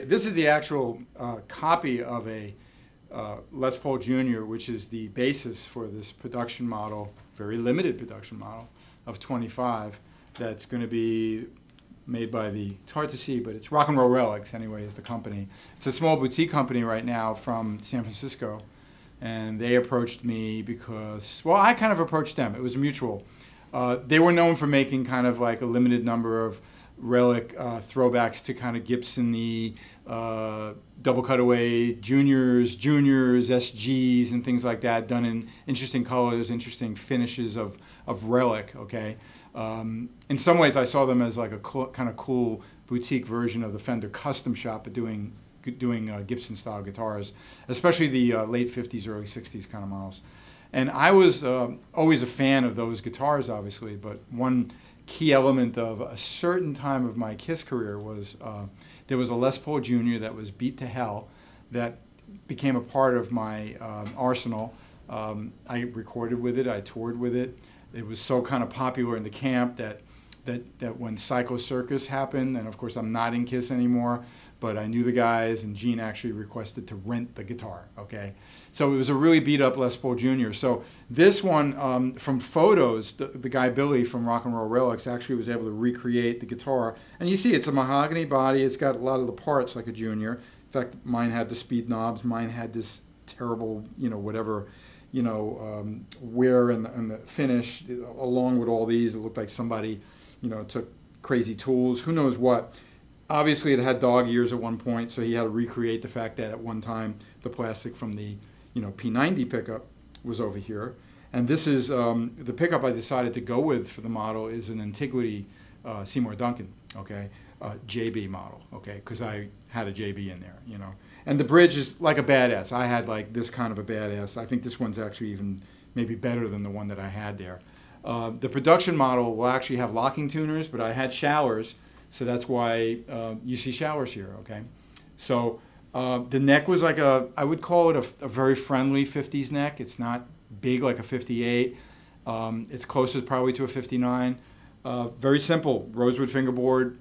This is the actual copy of a Les Paul Jr., which is the basis for this production model, very limited production model of 25 that's going to be made by it's hard to see, but it's Rock N Roll Relics anyway is the company. It's a small boutique company right now from San Francisco, and they approached me because, well, I kind of approached them. It was mutual. They were known for making kind of like a limited number of relic throwbacks to kind of Gibson, the double cutaway juniors, SGs, and things like that, done in interesting colors, interesting finishes of relic. Okay, in some ways, I saw them as like a kind of cool boutique version of the Fender Custom Shop, but doing Gibson style guitars, especially the late '50s, early '60s kind of models. And I was always a fan of those guitars, obviously, but one key element of a certain time of my Kiss career was there was a Les Paul Jr. that was beat to hell that became a part of my arsenal. I recorded with it, I toured with it. It was so kind of popular in the camp that when Psycho Circus happened, and of course I'm not in Kiss anymore, but I knew the guys, and Gene actually requested to rent the guitar, okay? So it was a really beat up Les Paul Jr. So this one, from photos, the guy Billy from Rock N Roll Relics actually was able to recreate the guitar. And you see it's a mahogany body, it's got a lot of the parts like a Junior. In fact, mine had the speed knobs, mine had this terrible, whatever, wear and the finish, along with all these. It looked like somebody, took crazy tools, who knows what. Obviously, it had dog ears at one point, so he had to recreate the fact that at one time the plastic from the P90 pickup was over here. And this is the pickup I decided to go with for the model is an Antiquity Seymour Duncan, okay, JB model, okay, because I had a JB in there, And the bridge is like a badass. I had like this kind of a badass. I think this one's actually even maybe better than the one that I had there. The production model will actually have locking tuners, but I had showers. So that's why you see showers here, okay? So the neck was like I would call it a very friendly 50s neck. It's not big like a 58. It's closer probably to a 59. Very simple, rosewood fingerboard,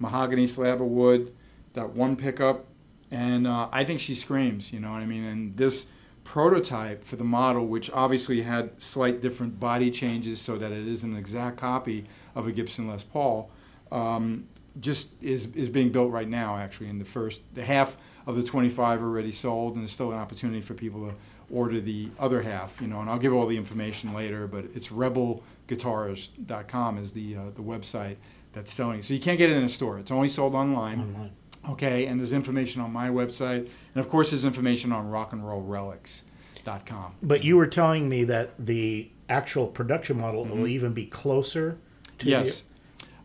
mahogany slab of wood, that one pickup. And I think she screams, you know what I mean? And this prototype for the model, which obviously had slight different body changes so that it is an exact copy of a Gibson Les Paul, just is being built right now, actually. And the half of the 25 are already sold, and there's still an opportunity for people to order the other half, and I'll give all the information later, but it's rebelguitars.com is the website that's selling. So you can't get it in a store. It's only sold online. Okay, and there's information on my website, and of course there's information on rockandrollrelics.com. But you were telling me that the actual production model will even be closer to Yes.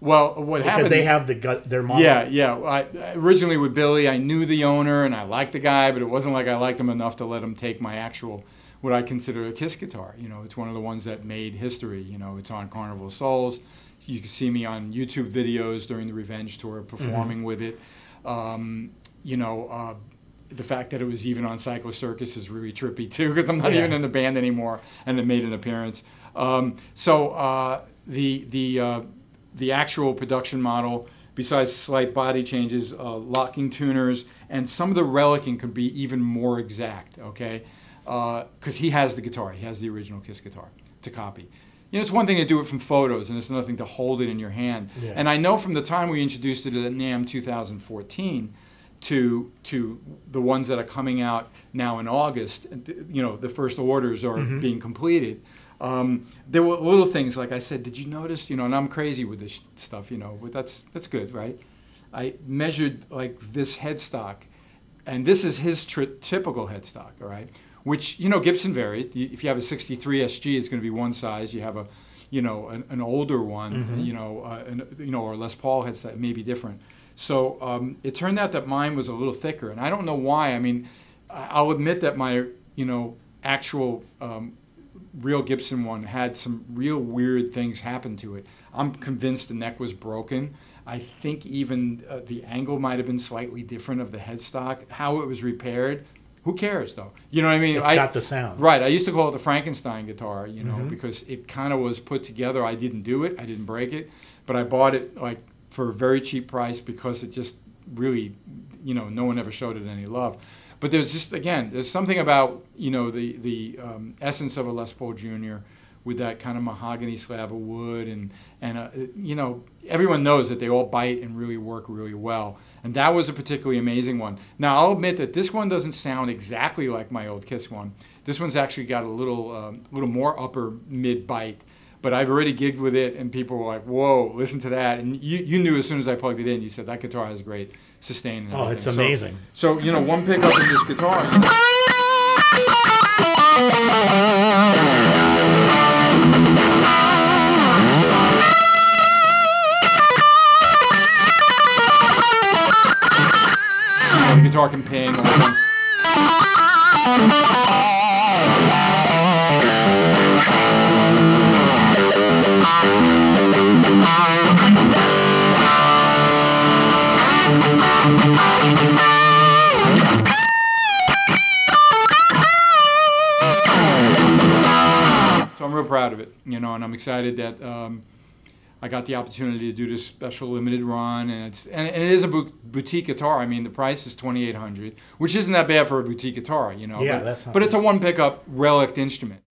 Well, what happened... Because they have their model. Yeah. Originally with Billy, I knew the owner, and I liked the guy, but it wasn't like I liked him enough to let him take my actual, what I consider a Kiss guitar. It's one of the ones that made history. It's on Carnival of Souls. You can see me on YouTube videos during the Revenge Tour performing with it. The fact that it was even on Psycho Circus is really trippy too, because I'm not even in the band anymore, and it made an appearance. The actual production model, besides slight body changes, locking tuners, and some of the relicing could be even more exact, okay? Because he has the guitar. He has the original Kiss guitar. It's a copy. It's one thing to do it from photos, and it's another thing to hold it in your hand. Yeah. And I know from the time we introduced it at NAMM 2014 to the ones that are coming out now in August, the first orders are being completed. There were little things, like I said, did you notice, and I'm crazy with this stuff, but that's good, right? I measured like this headstock, and this is his typical headstock, all right? Which, Gibson varied. If you have a 63 SG, it's going to be one size. You have an older one, or Les Paul headstock, it may be different. So it turned out that mine was a little thicker, and I don't know why. I mean, I'll admit that my, actual real Gibson one had some real weird things happen to it. I'm convinced the neck was broken. I think even the angle might have been slightly different of the headstock. How it was repaired, who cares though? You know what I mean? It's got the sound. Right. I used to call it the Frankenstein guitar, you know, because it kind of was put together. I didn't do it. I didn't break it. But I bought it like for a very cheap price because it just really, you know, no one ever showed it any love. But there's just, again, there's something about, you know, the essence of a Les Paul Jr. with that kind of mahogany slab of wood. And you know, everyone knows that they all bite and really work really well. And that was a particularly amazing one. Now, I'll admit that this one doesn't sound exactly like my old Kiss one. This one's actually got a little more upper mid bite. But I've already gigged with it, and people were like, whoa, listen to that. And you knew as soon as I plugged it in, you said, that guitar has great sustain and everything. Oh, it's amazing. So you know, one pickup in this guitar. You know, the guitar can ping. So I'm real proud of it, you know, and I'm excited that I got the opportunity to do this special limited run, and it is a boutique guitar. I mean, the price is $2,800, which isn't that bad for a boutique guitar, you know. Yeah, that's not but it's a one pickup relic instrument.